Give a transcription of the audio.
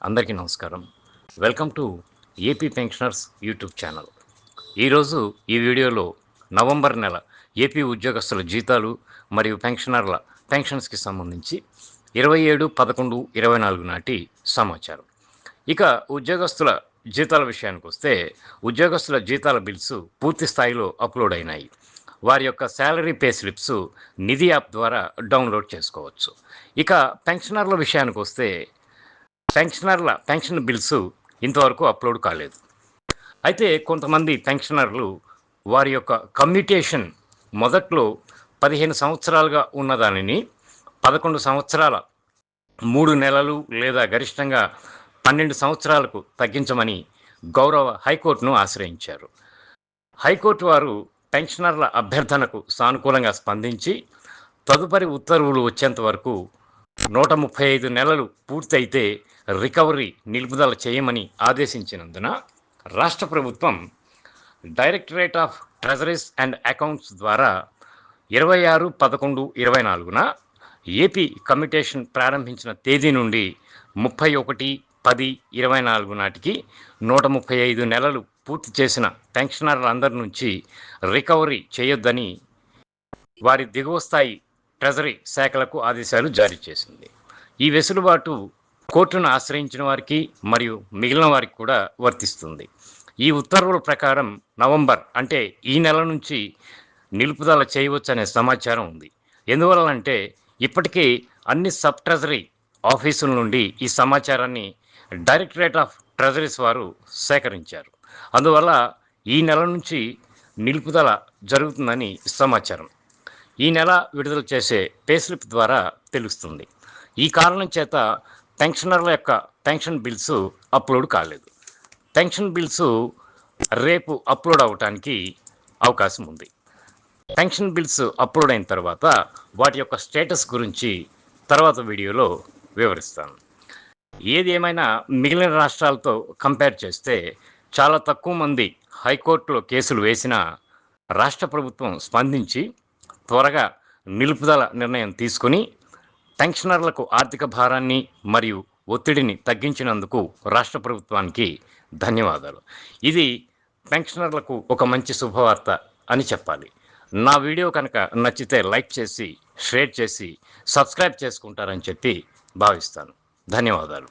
అందరికీ నమస్కారం. Welcome to AP pensioners YouTube channel. ఈరోజు ఈ వీడియోలో నవంబర్ నెల ఏపీ ఉద్యోగస్తుల జీతాలు మరియు పెన్షనర్ల పెన్షన్స్కి సంబంధించి 27/11/24 నాటి సమాచారం. ఇక ఉద్యోగస్తుల జీతాల విషయానికి వస్తే ఉద్యోగస్తుల జీతాల బిల్స్ పూర్తి స్థాయిలో అప్లోడ్ అయినాయి. వారి యొక్క శాలరీ పే స్లిప్స్ నిధి యాప్ ద్వారా డౌన్లోడ్ చేసుకోవచ్చు. ఇక పెన్షనర్ల విషయానికి వస్తే పెన్షన్ బిల్స్ ఇంతవరకు అప్లోడ్ కాలేదు. అయితే కొంతమంది పెన్షనర్లు వారి యొక్క కమ్యూటేషన్ మొదట్లో 15 సంవత్సరాలుగా ఉన్నదానిని 11 సంవత్సరాల 3 నెలలు లేదా గరిష్టంగా 12 సంవత్సరాలకు తగ్గించమని గౌరవ హైకోర్టును ఆశ్రయించారు. హైకోర్టు వారు పెన్షనర్ల అభ్యర్థనకు సానుకూలంగా స్పందించి తదుపరి ఉత్తర్వులు వచ్చేంత వరకు 135 నెలలు పూర్తయితే రికవరీ నిలుపుదల చేయమని ఆదేశించినందున రాష్ట్ర ప్రభుత్వం directorate of treasuries and accounts ద్వారా 26/11/24 ఏపీ కమ్యూటేషన్ ప్రారంభించిన తేదీ నుండి 31/10/24 నాటికి 135 నెలలు పూర్తి చేసిన పెన్షనర్లందరి నుంచి రికవరీ చేయొద్దని వారి దిగువ స్థాయి ట్రెజరీ శాఖలకు ఆదేశాలు జారీ చేసింది. ఈ వెసులుబాటు కోర్టును ఆశ్రయించిన వారికి మరియు మిగిలిన వారికి కూడా వర్తిస్తుంది. ఈ ఉత్తర్వుల ప్రకారం నవంబర్ అంటే ఈ నెల నుంచి నిలుపుదల చేయవచ్చనే సమాచారం ఉంది. ఎందువల్లంటే ఇప్పటికే అన్ని సబ్ ట్రెజరీ ఆఫీసుల నుండి ఈ సమాచారాన్ని డైరెక్టరేట్ ఆఫ్ ట్రెజరీస్ వారు సేకరించారు. అందువల్ల ఈ నెల నుంచి నిలుపుదల జరుగుతుందని సమాచారం ఈ నెల విడుదల చేసే పే స్లిప్ ద్వారా తెలుస్తుంది. ఈ కారణం చేత పెన్షనర్ల యొక్క పెన్షన్ బిల్స్ అప్లోడ్ కాలేదు. పెన్షన్ బిల్స్ రేపు అప్లోడ్ అవ్వటానికి అవకాశం ఉంది. పెన్షన్ బిల్స్ అప్లోడ్ అయిన తర్వాత వాటి యొక్క స్టేటస్ గురించి తర్వాత వీడియోలో వివరిస్తాను. ఏది ఏమైనా మిగిలిన రాష్ట్రాలతో కంపేర్ చేస్తే చాలా తక్కువ మంది హైకోర్టులో కేసులు వేసినా రాష్ట్ర ప్రభుత్వం స్పందించి త్వరగా నిలుపుదల నిర్ణయం తీసుకుని పెన్షనర్లకు ఆర్థిక భారాన్ని మరియు ఒత్తిడిని తగ్గించినందుకు రాష్ట్ర ప్రభుత్వానికి ధన్యవాదాలు. ఇది పెన్షనర్లకు ఒక మంచి శుభవార్త అని చెప్పాలి. నా వీడియో కనుక నచ్చితే లైక్ చేసి షేర్ చేసి సబ్స్క్రైబ్ చేసుకుంటారని చెప్పి భావిస్తాను. ధన్యవాదాలు.